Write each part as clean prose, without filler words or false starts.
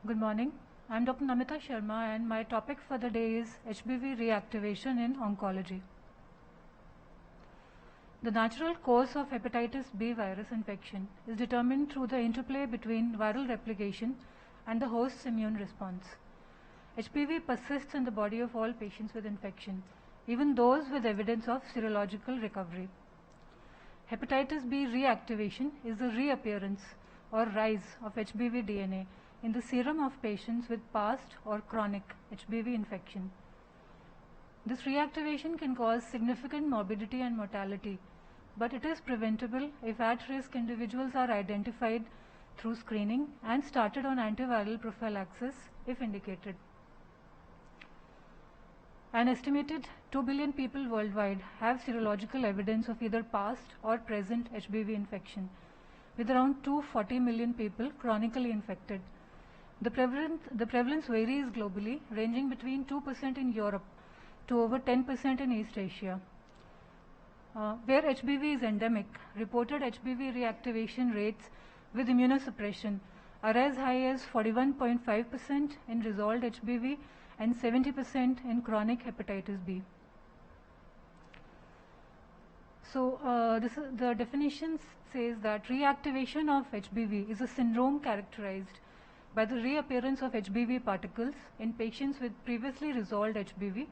Good morning. I'm Dr. Namita Sharma and my topic for the day is HBV reactivation in oncology. The natural course of hepatitis B virus infection is determined through the interplay between viral replication and the host's immune response. HBV persists in the body of all patients with infection, even those with evidence of serological recovery. Hepatitis B reactivation is the reappearance or rise of HBV DNA in the serum of patients with past or chronic HBV infection. This reactivation can cause significant morbidity and mortality, but it is preventable if at-risk individuals are identified through screening and started on antiviral prophylaxis if indicated. An estimated 2 billion people worldwide have serological evidence of either past or present HBV infection, with around 240 million people chronically infected. The prevalence varies globally, ranging between 2% in Europe to over 10% in East Asia. Where HBV is endemic, reported HBV reactivation rates with immunosuppression are as high as 41.5% in resolved HBV and 70% in chronic hepatitis B. So the definition says that reactivation of HBV is a syndrome characterized by the reappearance of HBV particles in patients with previously resolved HBV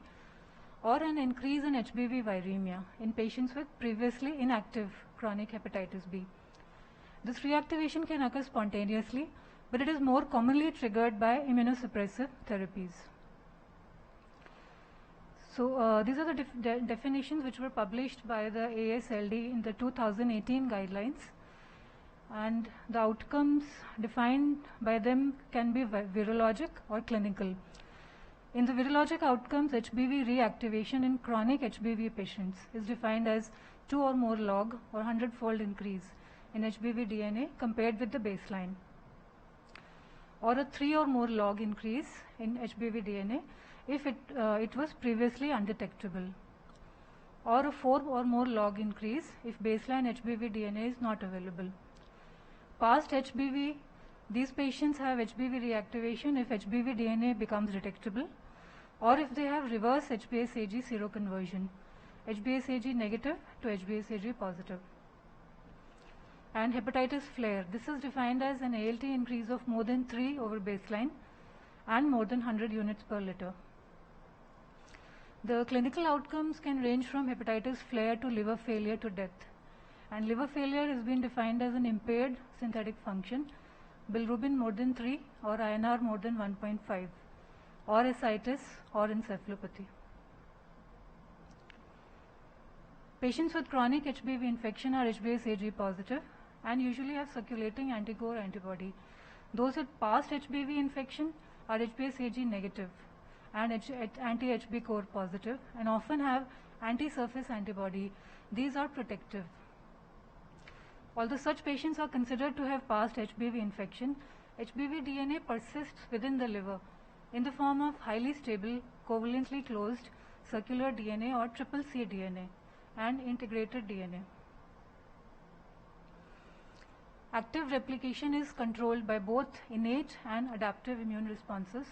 or an increase in HBV viremia in patients with previously inactive chronic hepatitis B. This reactivation can occur spontaneously, but it is more commonly triggered by immunosuppressive therapies. So these are the definitions which were published by the AASLD in the 2018 guidelines, and the outcomes defined by them can be virologic or clinical. In the virologic outcomes, HBV reactivation in chronic HBV patients is defined as 2 or more log or 100-fold increase in HBV DNA compared with the baseline, or a 3 or more log increase in HBV DNA if it was previously undetectable, or a 4 or more log increase if baseline HBV DNA is not available. Past HBV, these patients have HBV reactivation if HBV DNA becomes detectable, or if they have reverse HBsAg seroconversion, HBsAg negative to HBsAg positive. And hepatitis flare, this is defined as an ALT increase of more than 3 over baseline and more than 100 units per liter. The clinical outcomes can range from hepatitis flare to liver failure to death. And liver failure has been defined as an impaired synthetic function, bilirubin more than 3 or INR more than 1.5, or ascites or encephalopathy. Patients with chronic HBV infection are HBsAg positive and usually have circulating anti-core antibody. Those with past HBV infection are HBsAg negative and anti-HB core positive and often have anti-surface antibody. These are protective. Although such patients are considered to have past HBV infection, HBV DNA persists within the liver in the form of highly stable, covalently closed circular DNA or CCC DNA and integrated DNA. Active replication is controlled by both innate and adaptive immune responses,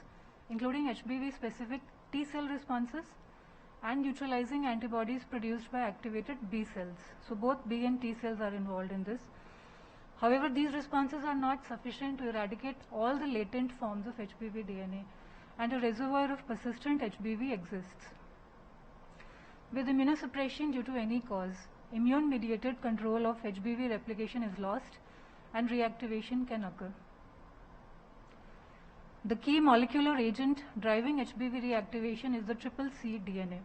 including HBV-specific T cell responses and neutralizing antibodies produced by activated B cells. So both B and T cells are involved in this. However, these responses are not sufficient to eradicate all the latent forms of HBV DNA, and a reservoir of persistent HBV exists. With immunosuppression due to any cause, immune-mediated control of HBV replication is lost and reactivation can occur. The key molecular agent driving HBV reactivation is the CCC DNA.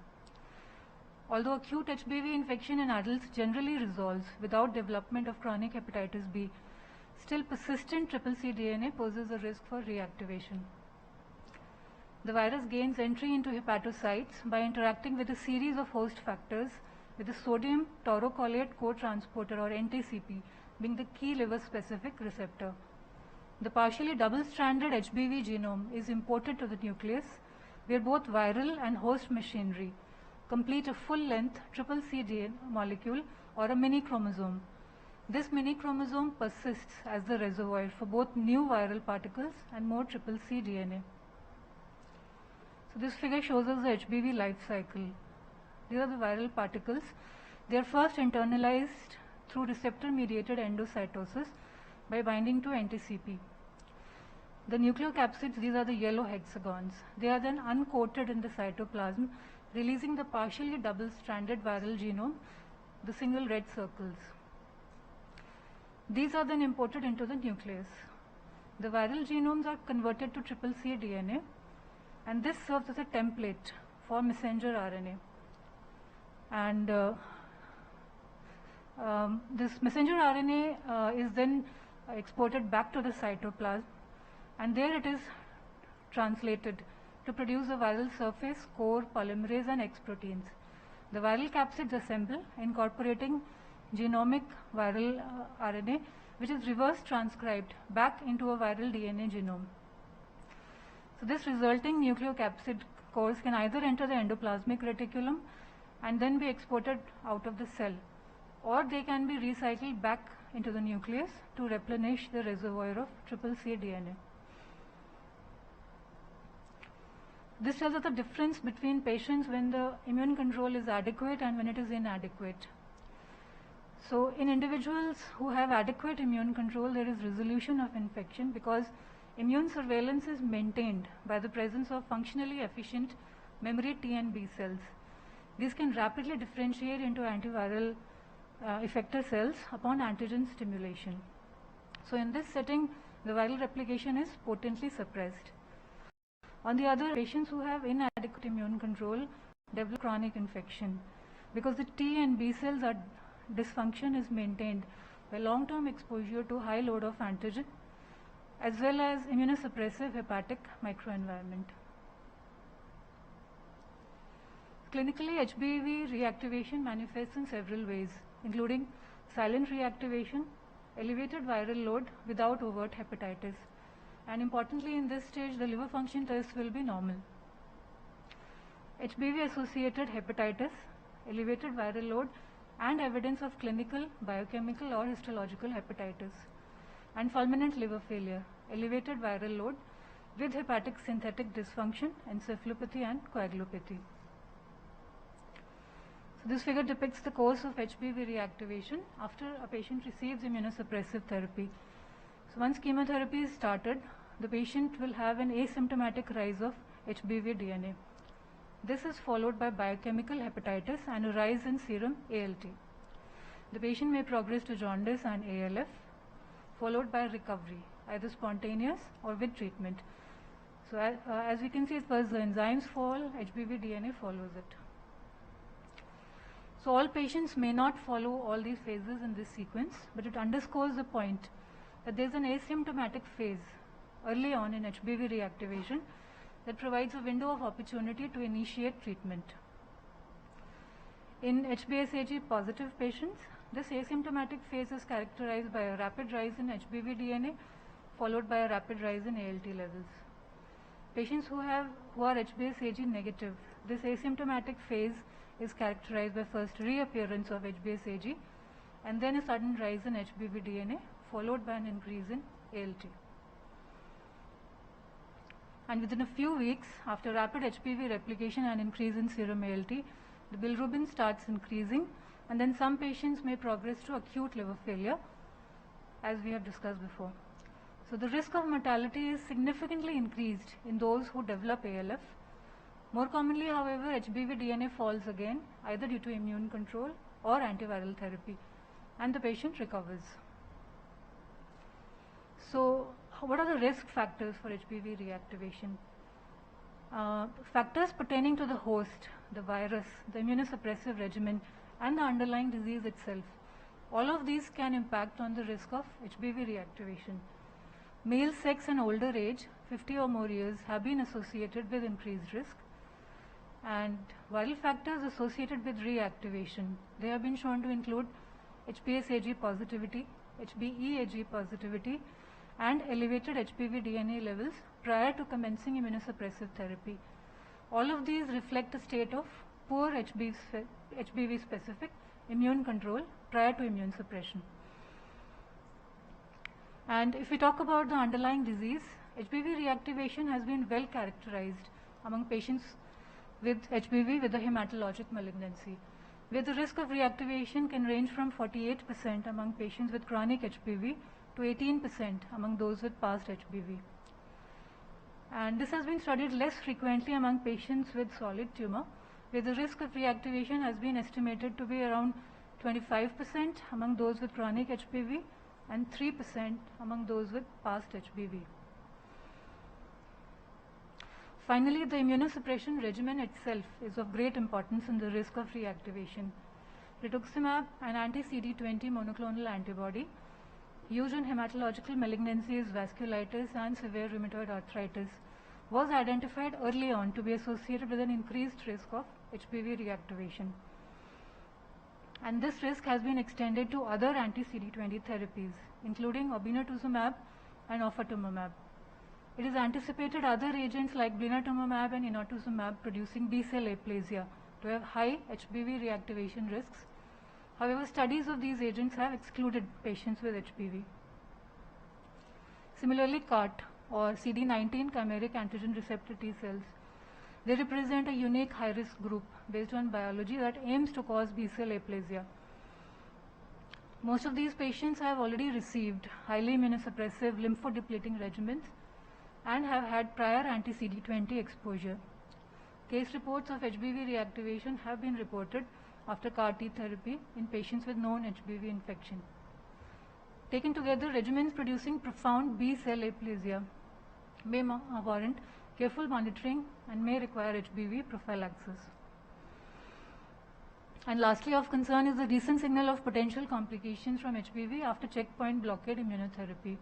Although acute HBV infection in adults generally resolves without development of chronic hepatitis B, still persistent CCC DNA poses a risk for reactivation. The virus gains entry into hepatocytes by interacting with a series of host factors, with the sodium taurocolate cotransporter or NTCP being the key liver-specific receptor. The partially double-stranded HBV genome is imported to the nucleus, where both viral and host machinery complete a full-length CCC DNA molecule or a mini chromosome. This mini chromosome persists as the reservoir for both new viral particles and more CCC DNA. So this figure shows us the HBV life cycle. These are the viral particles. They are first internalized through receptor-mediated endocytosis by binding to NTCP. The nucleocapsids, these are the yellow hexagons. They are then uncoated in the cytoplasm, releasing the partially double-stranded viral genome, the single red circles. These are then imported into the nucleus. The viral genomes are converted to CCC DNA, and this serves as a template for messenger RNA. And this messenger RNA is then exported back to the cytoplasm, and there it is translated to produce a viral surface, core, polymerase and X proteins. The viral capsids assemble, incorporating genomic viral RNA, which is reverse transcribed back into a viral DNA genome. So this resulting nucleocapsid cores can either enter the endoplasmic reticulum and then be exported out of the cell, or they can be recycled back into the nucleus to replenish the reservoir of CCC DNA. This tells us the difference between patients when the immune control is adequate and when it is inadequate. So in individuals who have adequate immune control, there is resolution of infection because immune surveillance is maintained by the presence of functionally efficient memory T and B cells. These can rapidly differentiate into antiviral effector cells upon antigen stimulation. So in this setting, the viral replication is potently suppressed. On the other, patients who have inadequate immune control develop chronic infection because the T and B cells are dysfunction is maintained by long-term exposure to high load of antigen as well as immunosuppressive hepatic microenvironment. Clinically, HBV reactivation manifests in several ways, including silent reactivation, elevated viral load without overt hepatitis, and importantly in this stage the liver function test will be normal. HBV-associated hepatitis, elevated viral load and evidence of clinical, biochemical or histological hepatitis, and fulminant liver failure, elevated viral load with hepatic synthetic dysfunction, encephalopathy and coagulopathy. So this figure depicts the course of HBV reactivation after a patient receives immunosuppressive therapy. So once chemotherapy is started, the patient will have an asymptomatic rise of HBV DNA. This is followed by biochemical hepatitis and a rise in serum ALT. The patient may progress to jaundice and ALF, followed by recovery, either spontaneous or with treatment. So as we can see, as far as the enzymes fall, HBV DNA follows it. So all patients may not follow all these phases in this sequence, but it underscores the point that there is an asymptomatic phase early on in HBV reactivation that provides a window of opportunity to initiate treatment. In HBsAg positive patients, this asymptomatic phase is characterized by a rapid rise in HBV DNA followed by a rapid rise in ALT levels. Patients who are HBsAg negative, this asymptomatic phase is characterized by first reappearance of HBsAg and then a sudden rise in HBV DNA followed by an increase in ALT. And within a few weeks, after rapid HBV replication and increase in serum ALT, the bilirubin starts increasing, and then some patients may progress to acute liver failure, as we have discussed before. So the risk of mortality is significantly increased in those who develop ALF. More commonly, however, HBV DNA falls again, either due to immune control or antiviral therapy, and the patient recovers. So what are the risk factors for HBV reactivation? Factors pertaining to the host, the virus, the immunosuppressive regimen and the underlying disease itself. All of these can impact on the risk of HBV reactivation. Male sex and older age, 50 or more years, have been associated with increased risk. And viral factors associated with reactivation, they have been shown to include HBsAg positivity, HBeAg positivity, and elevated HBV DNA levels prior to commencing immunosuppressive therapy. All of these reflect a state of poor HBV specific immune control prior to immune suppression. And if we talk about the underlying disease, HBV reactivation has been well characterized among patients with HBV with a hematologic malignancy, where the risk of reactivation can range from 48% among patients with chronic HBV to 18% among those with past HBV. And this has been studied less frequently among patients with solid tumor, where the risk of reactivation has been estimated to be around 25% among those with chronic HBV and 3% among those with past HBV. Finally, the immunosuppression regimen itself is of great importance in the risk of reactivation. Rituximab, an anti-CD20 monoclonal antibody, used in hematological malignancies, vasculitis and severe rheumatoid arthritis, was identified early on to be associated with an increased risk of HBV reactivation. And this risk has been extended to other anti-CD20 therapies, including obinutuzumab and ofatumumab. It is anticipated other agents like blinatumomab and inotuzumab producing B-cell aplasia to have high HBV reactivation risks. However, studies of these agents have excluded patients with HBV. Similarly, CART or CD19 chimeric antigen receptor T cells, they represent a unique high-risk group based on biology that aims to cause B-cell aplasia. Most of these patients have already received highly immunosuppressive lymphodepleting regimens and have had prior anti-CD20 exposure. Case reports of HBV reactivation have been reported after CAR-T therapy in patients with known HBV infection. Taken together, regimens producing profound B-cell aplasia may warrant careful monitoring and may require HBV prophylaxis. And lastly, of concern is the recent signal of potential complications from HBV after checkpoint blockade immunotherapy.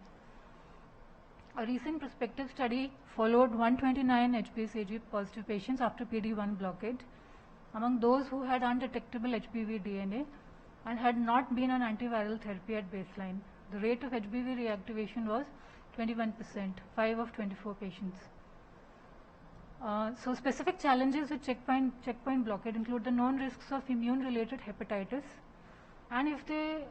A recent prospective study followed 129 HBsAg positive patients after PD-1 blockade. Among those who had undetectable HBV DNA and had not been on antiviral therapy at baseline, the rate of HBV reactivation was 21%, 5 of 24 patients. So specific challenges with checkpoint blockade include the known risks of immune-related hepatitis, and if they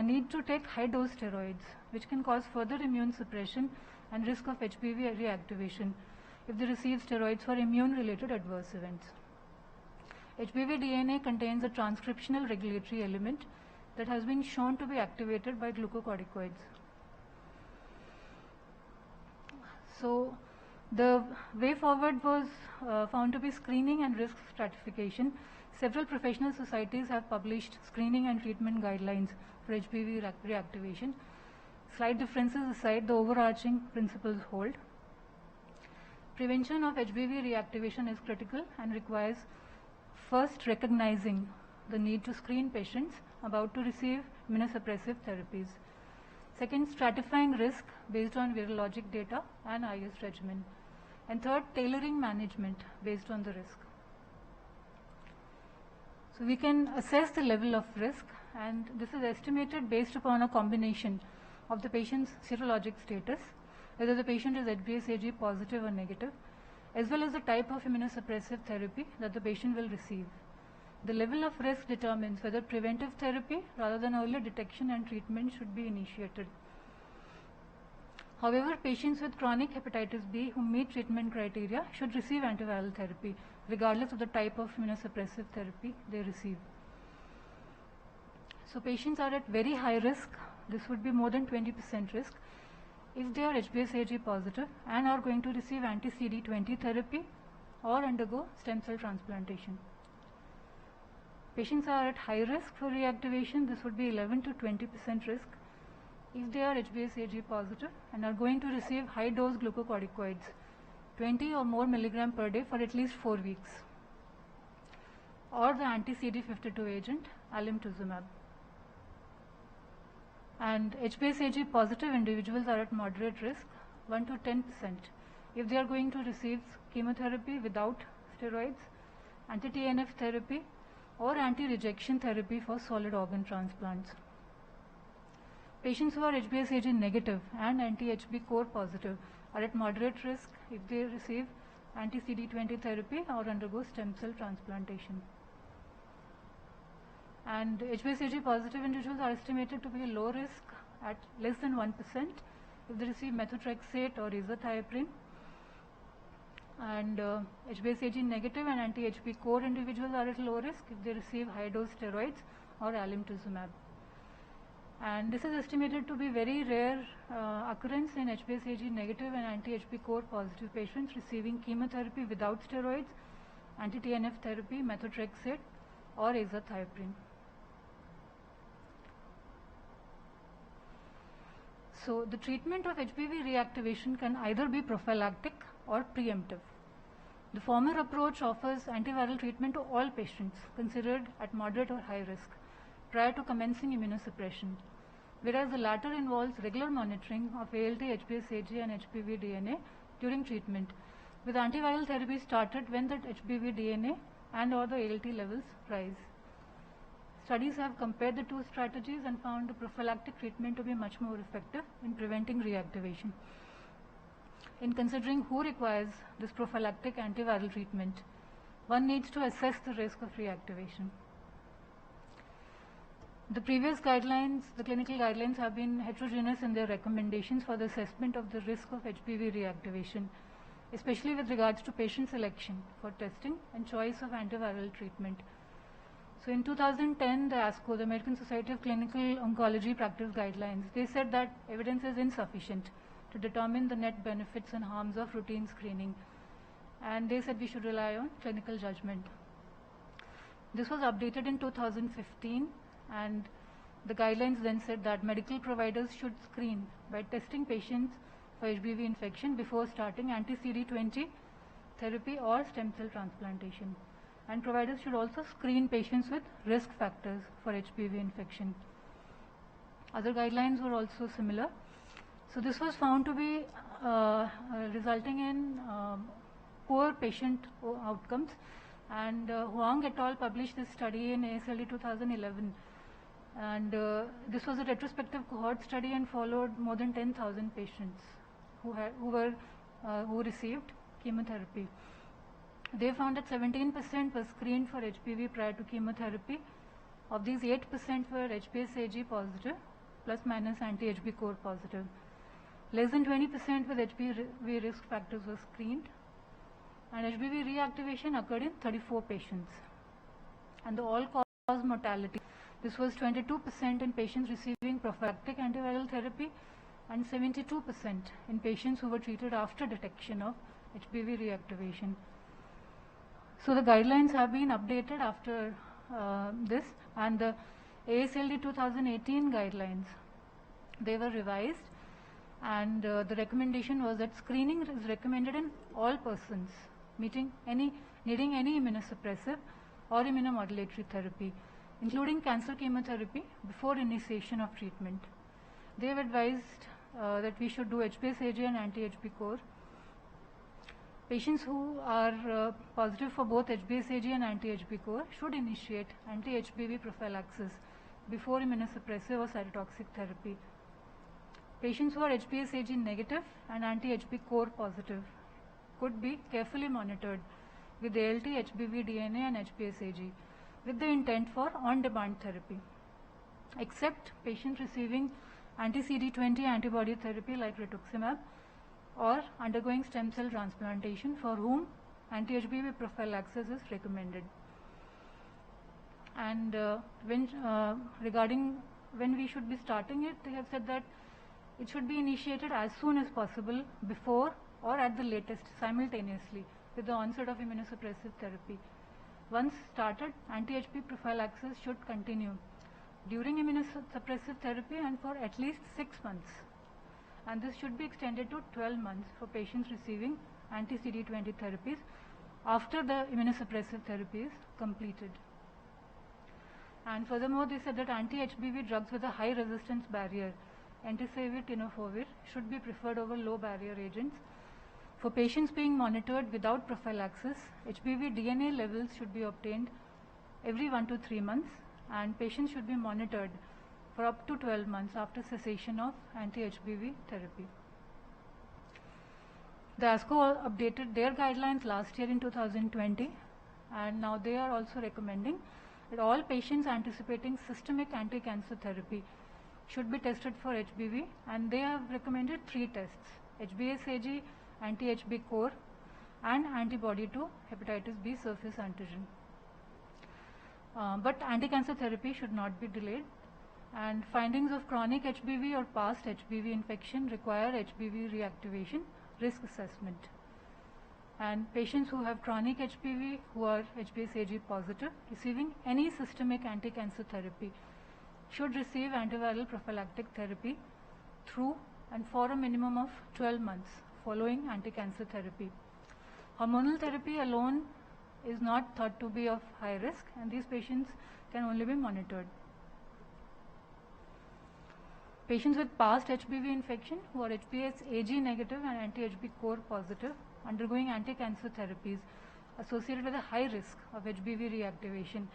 need to take high-dose steroids, which can cause further immune suppression and risk of HBV reactivation if they receive steroids for immune-related adverse events. HBV DNA contains a transcriptional regulatory element that has been shown to be activated by glucocorticoids. So the way forward was found to be screening and risk stratification. Several professional societies have published screening and treatment guidelines for HBV reactivation. Slight differences aside, the overarching principles hold. Prevention of HBV reactivation is critical and requires first recognizing the need to screen patients about to receive immunosuppressive therapies. Second, stratifying risk based on virologic data and IS regimen. And third, tailoring management based on the risk. So we can assess the level of risk, and this is estimated based upon a combination of the patient's serologic status, whether the patient is HBsAg positive or negative, as well as the type of immunosuppressive therapy that the patient will receive. The level of risk determines whether preventive therapy rather than early detection and treatment should be initiated. However, patients with chronic hepatitis B who meet treatment criteria should receive antiviral therapy, regardless of the type of immunosuppressive therapy they receive. So patients are at very high risk. This would be more than 20% risk if they are HBsAg positive and are going to receive anti-CD20 therapy or undergo stem cell transplantation. Patients are at high risk for reactivation. This would be 11 to 20% risk if they are HBsAg positive and are going to receive high-dose glucocorticoids, 20 or more milligram per day for at least 4 weeks, or the anti-CD52 agent alemtuzumab. And HBsAg positive individuals are at moderate risk, 1 to 10%, if they are going to receive chemotherapy without steroids, anti-TNF therapy, or anti-rejection therapy for solid organ transplants. Patients who are HBsAg negative and anti-HB core positive are at moderate risk if they receive anti-CD20 therapy or undergo stem cell transplantation. And HBsAg positive individuals are estimated to be low risk at less than 1% if they receive methotrexate or azathioprine. And HbA1c negative and anti-HB core individuals are at low risk if they receive high-dose steroids or alemtuzumab. And this is estimated to be very rare occurrence in HbA1c negative and anti-HB core positive patients receiving chemotherapy without steroids, anti-TNF therapy, methotrexate or azathioprine. So the treatment of HBV reactivation can either be prophylactic or preemptive. The former approach offers antiviral treatment to all patients considered at moderate or high risk prior to commencing immunosuppression, whereas the latter involves regular monitoring of ALT, HbA1c and HBV DNA during treatment, with antiviral therapy started when the HBV DNA and or the ALT levels rise. Studies have compared the two strategies and found the prophylactic treatment to be much more effective in preventing reactivation. In considering who requires this prophylactic antiviral treatment, one needs to assess the risk of reactivation. The previous guidelines, the clinical guidelines, have been heterogeneous in their recommendations for the assessment of the risk of HBV reactivation, especially with regards to patient selection for testing and choice of antiviral treatment. So in 2010, the ASCO, the American Society of Clinical Oncology Practice Guidelines, they said that evidence is insufficient to determine the net benefits and harms of routine screening, and they said we should rely on clinical judgment. This was updated in 2015, and the guidelines then said that medical providers should screen by testing patients for HBV infection before starting anti-CD20 therapy or stem cell transplantation. And providers should also screen patients with risk factors for HBV infection. Other guidelines were also similar. So this was found to be resulting in poor patient outcomes, and Huang et al. Published this study in AASLD 2011, and this was a retrospective cohort study and followed more than 10,000 patients who received chemotherapy. They found that 17% were screened for HBV prior to chemotherapy. Of these, 8% were HbA1c positive plus minus anti-HB core positive. Less than 20% with HBV risk factors were screened, and HBV reactivation occurred in 34 patients. And the all-cause mortality, this was 22% in patients receiving prophylactic antiviral therapy and 72% in patients who were treated after detection of HBV reactivation. So the guidelines have been updated after this, and the AASLD 2018 guidelines, they were revised, and the recommendation was that screening is recommended in all persons needing any immunosuppressive or immunomodulatory therapy, including cancer chemotherapy, before initiation of treatment. They have advised that we should do HbA1c and anti-HB core. Patients who are positive for both HbA1c and anti-HB core should initiate anti-HBV prophylaxis before immunosuppressive or cytotoxic therapy. Patients who are HbA1c negative and anti-HB core positive could be carefully monitored with ALT, HBV DNA and HbA1c with the intent for on-demand therapy, except patients receiving anti-CD20 antibody therapy like rituximab or undergoing stem cell transplantation, for whom anti-HBV prophylaxis is recommended. And regarding when we should be starting it, they have said that it should be initiated as soon as possible, before or at the latest simultaneously with the onset of immunosuppressive therapy. Once started, anti-HB prophylaxis should continue during immunosuppressive therapy and for at least 6 months. And this should be extended to 12 months for patients receiving anti-CD20 therapies after the immunosuppressive therapy is completed. And furthermore, they said that anti-HBV drugs with a high resistance barrier, entecavir, tenofovir, should be preferred over low barrier agents. For patients being monitored without prophylaxis, HBV DNA levels should be obtained every 1 to 3 months, and patients should be monitored for up to 12 months after cessation of anti-HBV therapy. The ASCO updated their guidelines last year in 2020, and now they are also recommending that all patients anticipating systemic anti-cancer therapy should be tested for HBV, and they have recommended 3 tests: HBsAg, anti-HB core, and antibody to hepatitis B surface antigen. But anti-cancer therapy should not be delayed, and findings of chronic HBV or past HBV infection require HBV reactivation risk assessment. And patients who have chronic HBV who are HBsAg positive receiving any systemic anti-cancer therapy should receive antiviral prophylactic therapy through and for a minimum of 12 months following anti-cancer therapy. Hormonal therapy alone is not thought to be of high risk, and these patients can only be monitored. Patients with past HBV infection who are HBsAg negative and anti-HB core positive undergoing anti-cancer therapies associated with a high risk of HBV reactivation,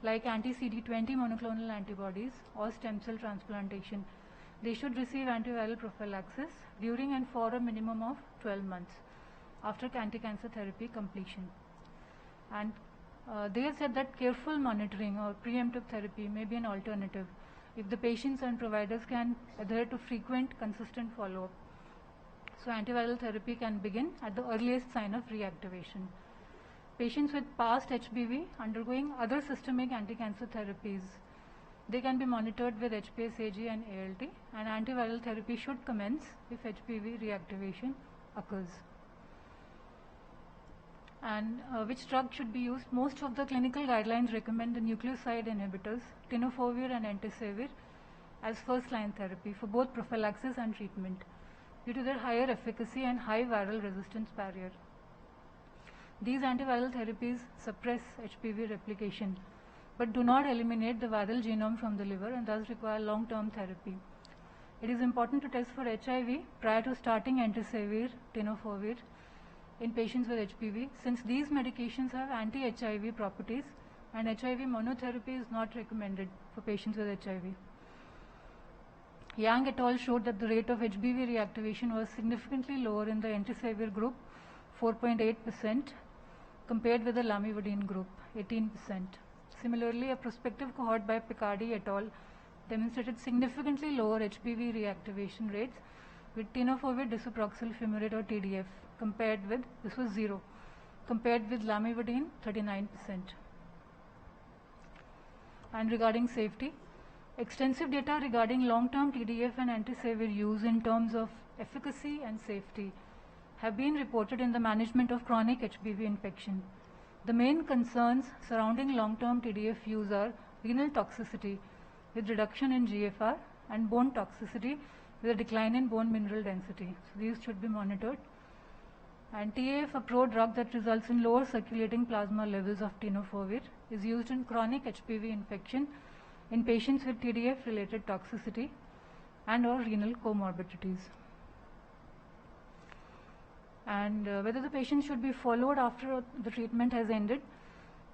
like anti-CD20 monoclonal antibodies or stem cell transplantation, they should receive antiviral prophylaxis during and for a minimum of 12 months after anti-cancer therapy completion. And they have said that careful monitoring or preemptive therapy may be an alternative if the patients and providers can adhere to frequent, consistent follow-up. So antiviral therapy can begin at the earliest sign of reactivation. Patients with past HBV undergoing other systemic anti-cancer therapies, they can be monitored with HBsAg and ALT, and antiviral therapy should commence if HBV reactivation occurs. And which drug should be used? Most of the clinical guidelines recommend the nucleoside inhibitors, tenofovir and entecavir, as first-line therapy for both prophylaxis and treatment due to their higher efficacy and high viral resistance barrier. These antiviral therapies suppress HBV replication but do not eliminate the viral genome from the liver and thus require long-term therapy. It is important to test for HIV prior to starting entecavir, tenofovir in patients with HBV, since these medications have anti-HIV properties and HIV monotherapy is not recommended for patients with HIV. Yang et al. Showed that the rate of HBV reactivation was significantly lower in the entecavir group, 4.8%, compared with the lamivudine group, 18%. Similarly, a prospective cohort by Picardi et al. Demonstrated significantly lower HBV reactivation rates with tenofovir disoproxil fumarate or TDF compared with, this was 0, compared with lamivudine, 39%. And regarding safety, extensive data regarding long-term TDF and entecavir use in terms of efficacy and safety have been reported in the management of chronic HBV infection. The main concerns surrounding long-term TDF use are renal toxicity with reduction in GFR and bone toxicity with a decline in bone mineral density. So these should be monitored. And TAF, a pro-drug that results in lower circulating plasma levels of tenofovir, is used in chronic HBV infection in patients with TDF-related toxicity and or renal comorbidities. And whether the patient should be followed after the treatment has ended.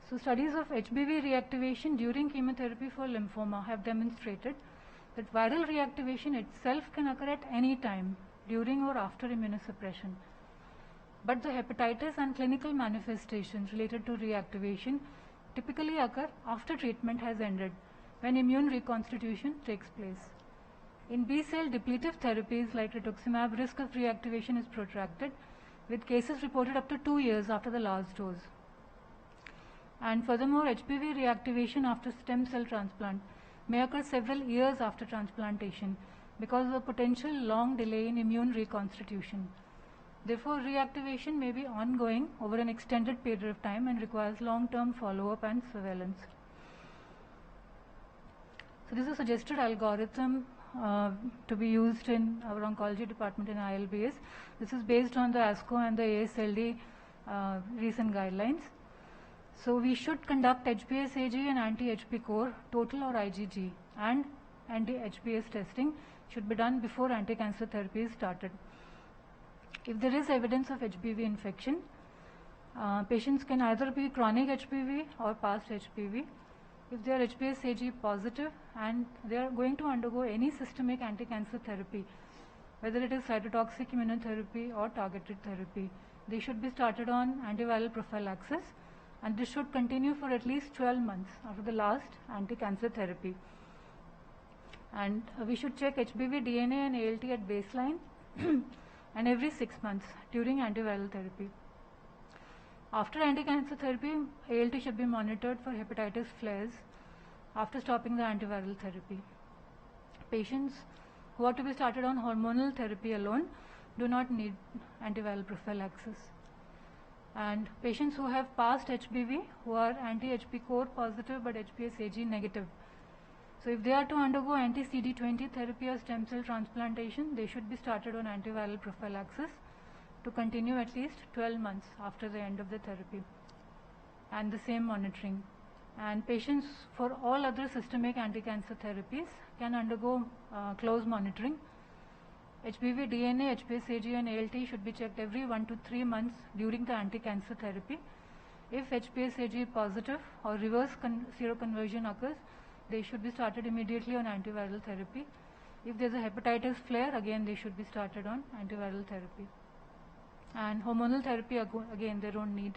So studies of HBV reactivation during chemotherapy for lymphoma have demonstrated that viral reactivation itself can occur at any time during or after immunosuppression. But the hepatitis and clinical manifestations related to reactivation typically occur after treatment has ended, when immune reconstitution takes place. In B-cell depletive therapies like rituximab, risk of reactivation is protracted, with cases reported up to 2 years after the last dose. And furthermore, HBV reactivation after stem cell transplant may occur several years after transplantation because of a potential long delay in immune reconstitution. Therefore, reactivation may be ongoing over an extended period of time and requires long-term follow-up and surveillance. So this is a suggested algorithm to be used in our oncology department in ILBS. This is based on the ASCO and the AASLD recent guidelines. So we should conduct HBsAg and anti-HB core, total or IgG, and anti-HBs testing should be done before anti-cancer therapy is started. If there is evidence of HBV infection, patients can either be chronic HBV or past HBV. If they are HBsAg positive and they are going to undergo any systemic anti-cancer therapy, whether it is cytotoxic immunotherapy or targeted therapy, they should be started on antiviral prophylaxis, and this should continue for at least 12 months after the last anti-cancer therapy. And we should check HBV DNA and ALT at baseline and every 6 months during antiviral therapy. After anti-cancer therapy, ALT should be monitored for hepatitis flares after stopping the antiviral therapy. Patients who are to be started on hormonal therapy alone do not need antiviral prophylaxis. And patients who have passed HBV, who are anti-HP core positive but HPS-AG negative. So if they are to undergo anti-CD20 therapy or stem cell transplantation, they should be started on antiviral prophylaxis to continue at least 12 months after the end of the therapy, and the same monitoring. And patients for all other systemic anti-cancer therapies can undergo close monitoring. HBV DNA, HPS-AG and ALT should be checked every 1 to 3 months during the anti-cancer therapy. If HPS-AG positive or reverse seroconversion occurs, they should be started immediately on antiviral therapy. If there is a hepatitis flare, again they should be started on antiviral therapy. And hormonal therapy, again they don't need